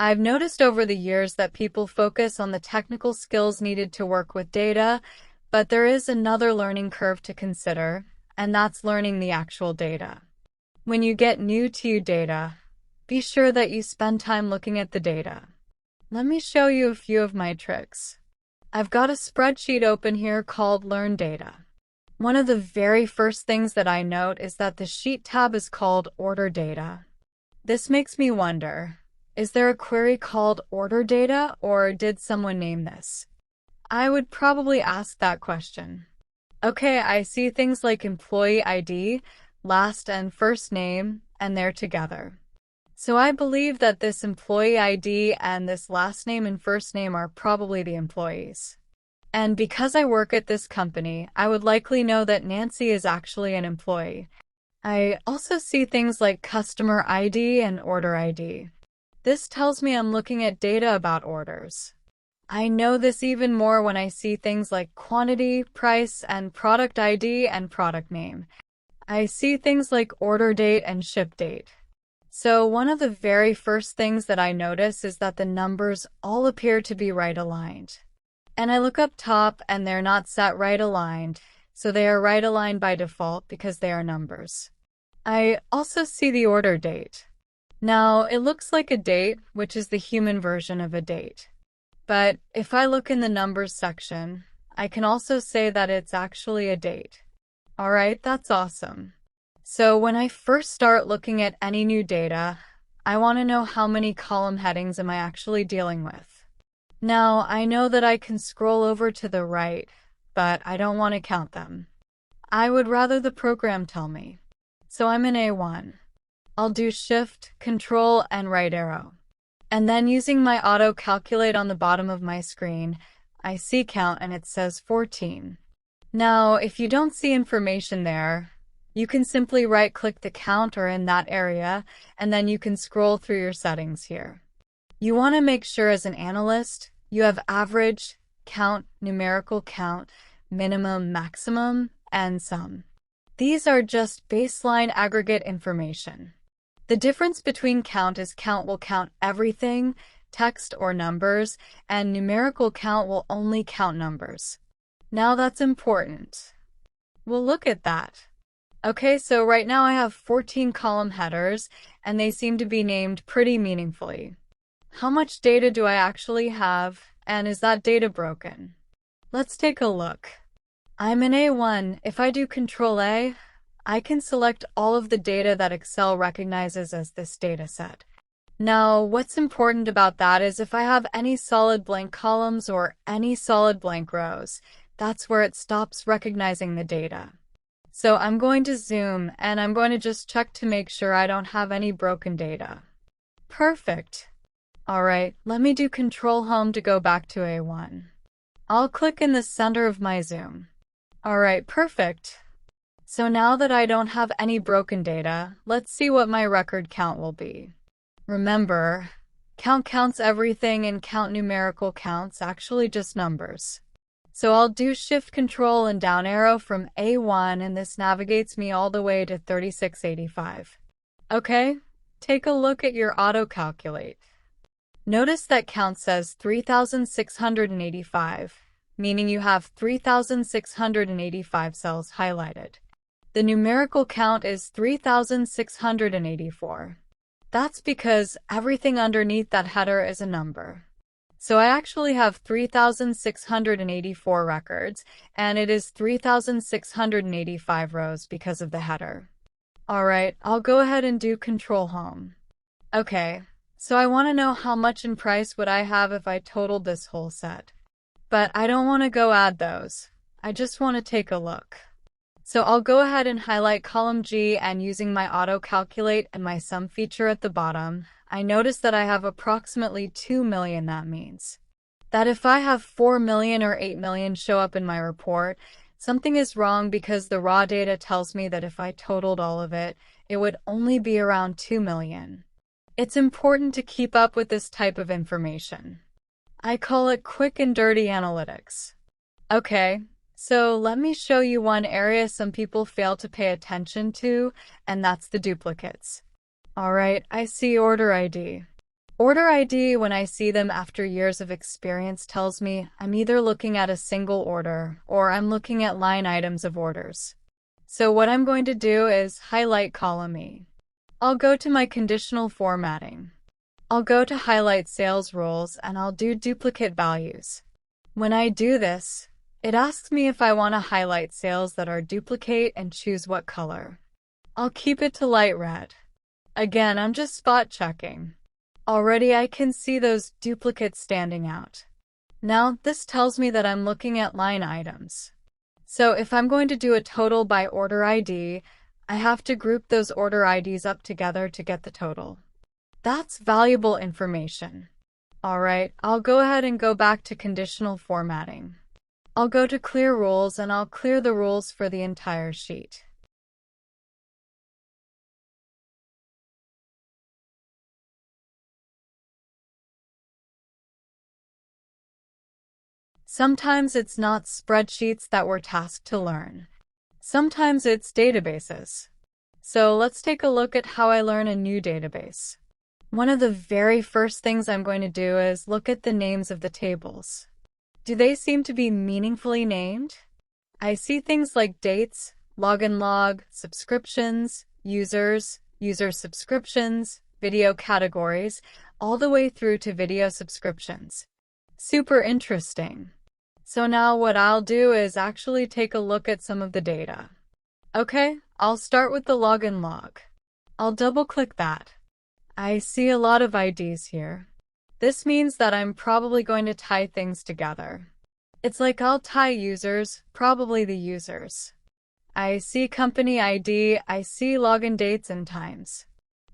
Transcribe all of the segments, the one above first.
I've noticed over the years that people focus on the technical skills needed to work with data, but there is another learning curve to consider, and that's learning the actual data. When you get new to data, be sure that you spend time looking at the data. Let me show you a few of my tricks. I've got a spreadsheet open here called Learn Data. One of the very first things that I note is that the Sheet tab is called Order Data. This makes me wonder, is there a query called Order Data, or did someone name this? I would probably ask that question. Okay, I see things like employee ID, last and first name, and they're together. So I believe that this employee ID and this last name and first name are probably the employees. And because I work at this company, I would likely know that Nancy is actually an employee. I also see things like customer ID and order ID. This tells me I'm looking at data about orders. I know this even more when I see things like quantity, price, and product ID and product name. I see things like order date and ship date. So one of the very first things that I notice is that the numbers all appear to be right aligned. And I look up top and they're not set right aligned, so they are right aligned by default because they are numbers. I also see the order date. Now, it looks like a date, which is the human version of a date. But if I look in the numbers section, I can also say that it's actually a date. Alright, that's awesome. So when I first start looking at any new data, I want to know how many column headings am I actually dealing with. Now, I know that I can scroll over to the right, but I don't want to count them. I would rather the program tell me. So I'm in A1. I'll do Shift, Control, and right arrow. And then using my auto calculate on the bottom of my screen, I see count and it says 14. Now, if you don't see information there, you can simply right-click the counter in that area, and then you can scroll through your settings here. You want to make sure as an analyst, you have average, count, numerical count, minimum, maximum, and sum. These are just baseline aggregate information. The difference between count is count will count everything, text or numbers, and numerical count will only count numbers. Now that's important. We'll look at that. Okay, so right now I have 14 column headers, and they seem to be named pretty meaningfully. How much data do I actually have, and is that data broken? Let's take a look. I'm in A1. If I do Control A, I can select all of the data that Excel recognizes as this data set. Now, what's important about that is if I have any solid blank columns or any solid blank rows, that's where it stops recognizing the data. So I'm going to zoom and I'm going to just check to make sure I don't have any broken data. Perfect. Alright, let me do Control Home to go back to A1. I'll click in the center of my zoom. Alright, perfect. So now that I don't have any broken data, let's see what my record count will be. Remember, count counts everything and count numerical counts actually just numbers. So I'll do Shift Control and down arrow from A1 and this navigates me all the way to 3685. Okay, take a look at your auto calculate. Notice that count says 3,685, meaning you have 3,685 cells highlighted. The numerical count is 3,684. That's because everything underneath that header is a number. So I actually have 3,684 records, and it is 3,685 rows because of the header. Alright, I'll go ahead and do Control Home. Okay, so I want to know how much in price would I have if I totaled this whole set. But I don't want to go add those. I just want to take a look. So I'll go ahead and highlight column G, and using my auto calculate and my sum feature at the bottom, I notice that I have approximately 2 million. That means that if I have 4 million or 8 million show up in my report, something is wrong because the raw data tells me that if I totaled all of it, it would only be around 2 million. It's important to keep up with this type of information. I call it quick and dirty analytics. Okay. So let me show you one area some people fail to pay attention to, and that's the duplicates. Alright, I see order ID. Order ID, when I see them after years of experience, tells me I'm either looking at a single order or I'm looking at line items of orders. So what I'm going to do is highlight column E. I'll go to my conditional formatting. I'll go to highlight sales roles and I'll do duplicate values. When I do this, it asks me if I want to highlight sales that are duplicate and choose what color. I'll keep it to light red. Again, I'm just spot checking. Already I can see those duplicates standing out. Now, this tells me that I'm looking at line items. So if I'm going to do a total by order ID, I have to group those order IDs up together to get the total. That's valuable information. Alright, I'll go ahead and go back to conditional formatting. I'll go to clear rules and I'll clear the rules for the entire sheet. Sometimes it's not spreadsheets that we're tasked to learn. Sometimes it's databases. So let's take a look at how I learn a new database. One of the very first things I'm going to do is look at the names of the tables. Do they seem to be meaningfully named? I see things like dates, login log, subscriptions, users, user subscriptions, video categories, all the way through to video subscriptions. Super interesting. So now what I'll do is actually take a look at some of the data. Okay, I'll start with the login log. I'll double-click that. I see a lot of IDs here. This means that I'm probably going to tie things together. It's like I'll tie users, probably the users. I see company ID, I see login dates and times.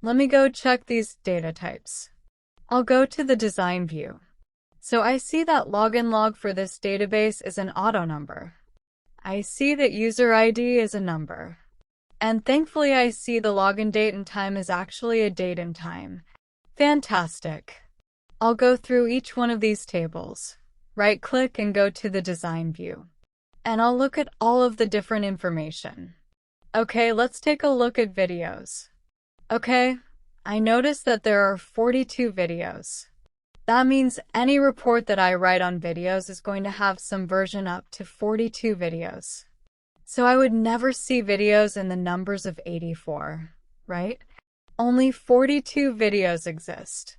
Let me go check these data types. I'll go to the design view. So I see that login log for this database is an auto number. I see that user ID is a number. And thankfully I see the login date and time is actually a date and time. Fantastic. I'll go through each one of these tables. Right-click and go to the design view. And I'll look at all of the different information. Okay, let's take a look at videos. Okay, I noticed that there are 42 videos. That means any report that I write on videos is going to have some version up to 42 videos. So I would never see videos in the numbers of 84, right? Only 42 videos exist.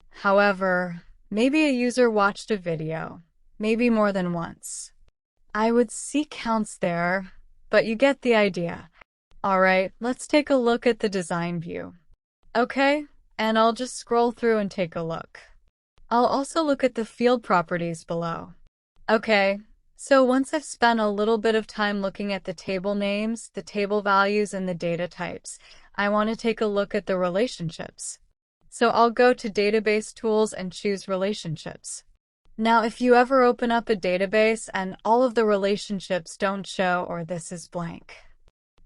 However, maybe a user watched a video, maybe more than once. I would see counts there, but you get the idea. Alright, let's take a look at the design view. Okay, and I'll just scroll through and take a look. I'll also look at the field properties below. Okay, so once I've spent a little bit of time looking at the table names, the table values, and the data types, I want to take a look at the relationships. So I'll go to Database Tools and choose Relationships. Now, if you ever open up a database and all of the relationships don't show or this is blank,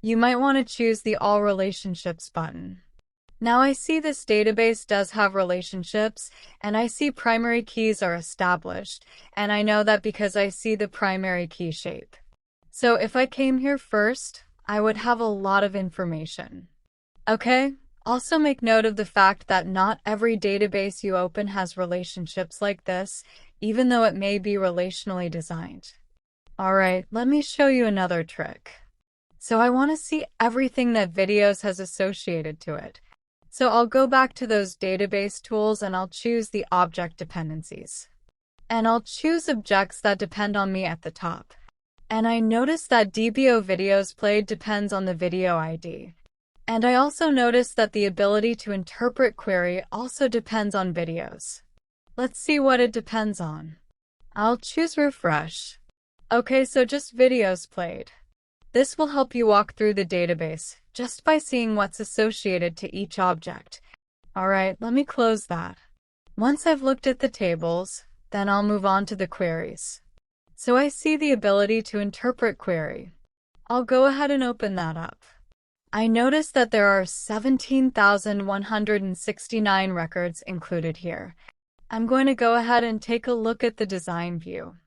you might want to choose the All Relationships button. Now I see this database does have relationships, and I see primary keys are established, and I know that because I see the primary key shape. So if I came here first, I would have a lot of information. Okay, also make note of the fact that not every database you open has relationships like this, even though it may be relationally designed. Alright, let me show you another trick. So I want to see everything that videos has associated to it. So I'll go back to those database tools and I'll choose the object dependencies. And I'll choose objects that depend on me at the top. And I notice that DBO videos played depends on the video ID. And I also notice that the ability to interpret query also depends on videos. Let's see what it depends on. I'll choose refresh. Okay, so just videos played. This will help you walk through the database just by seeing what's associated to each object. Alright, let me close that. Once I've looked at the tables, then I'll move on to the queries. So I see the ability to interpret query. I'll go ahead and open that up. I notice that there are 17,169 records included here. I'm going to go ahead and take a look at the design view.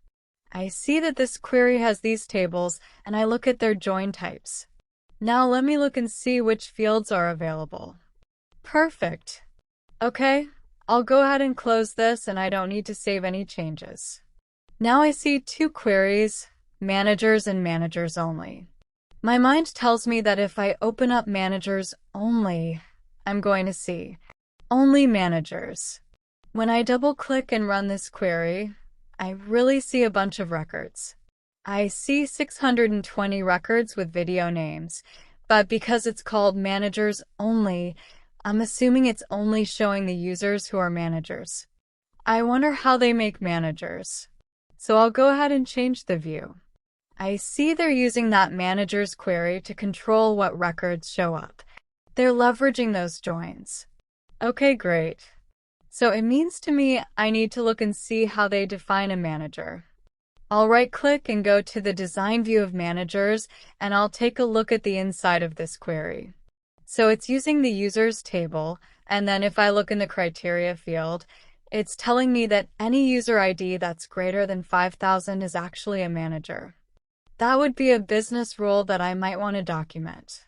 I see that this query has these tables, and I look at their join types. Now let me look and see which fields are available. Perfect. Okay, I'll go ahead and close this, and I don't need to save any changes. Now I see two queries, managers and managers only. My mind tells me that if I open up managers only, I'm going to see only managers. When I double-click and run this query, I really see a bunch of records. I see 620 records with video names, but because it's called managers only, I'm assuming it's only showing the users who are managers. I wonder how they make managers. So I'll go ahead and change the view. I see they're using that managers query to control what records show up. They're leveraging those joins. Okay, great. So it means to me I need to look and see how they define a manager. I'll right-click and go to the design view of managers, and I'll take a look at the inside of this query. So it's using the users table, and then if I look in the criteria field, it's telling me that any user ID that's greater than 5,000 is actually a manager. That would be a business rule that I might want to document.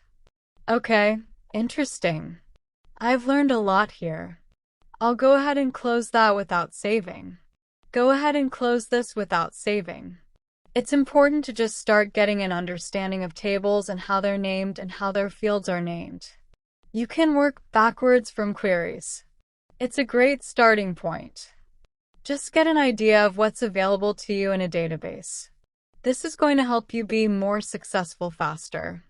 Okay, interesting. I've learned a lot here. I'll go ahead and close that without saving. Go ahead and close this without saving. It's important to just start getting an understanding of tables and how they're named and how their fields are named. You can work backwards from queries. It's a great starting point. Just get an idea of what's available to you in a database. This is going to help you be more successful faster.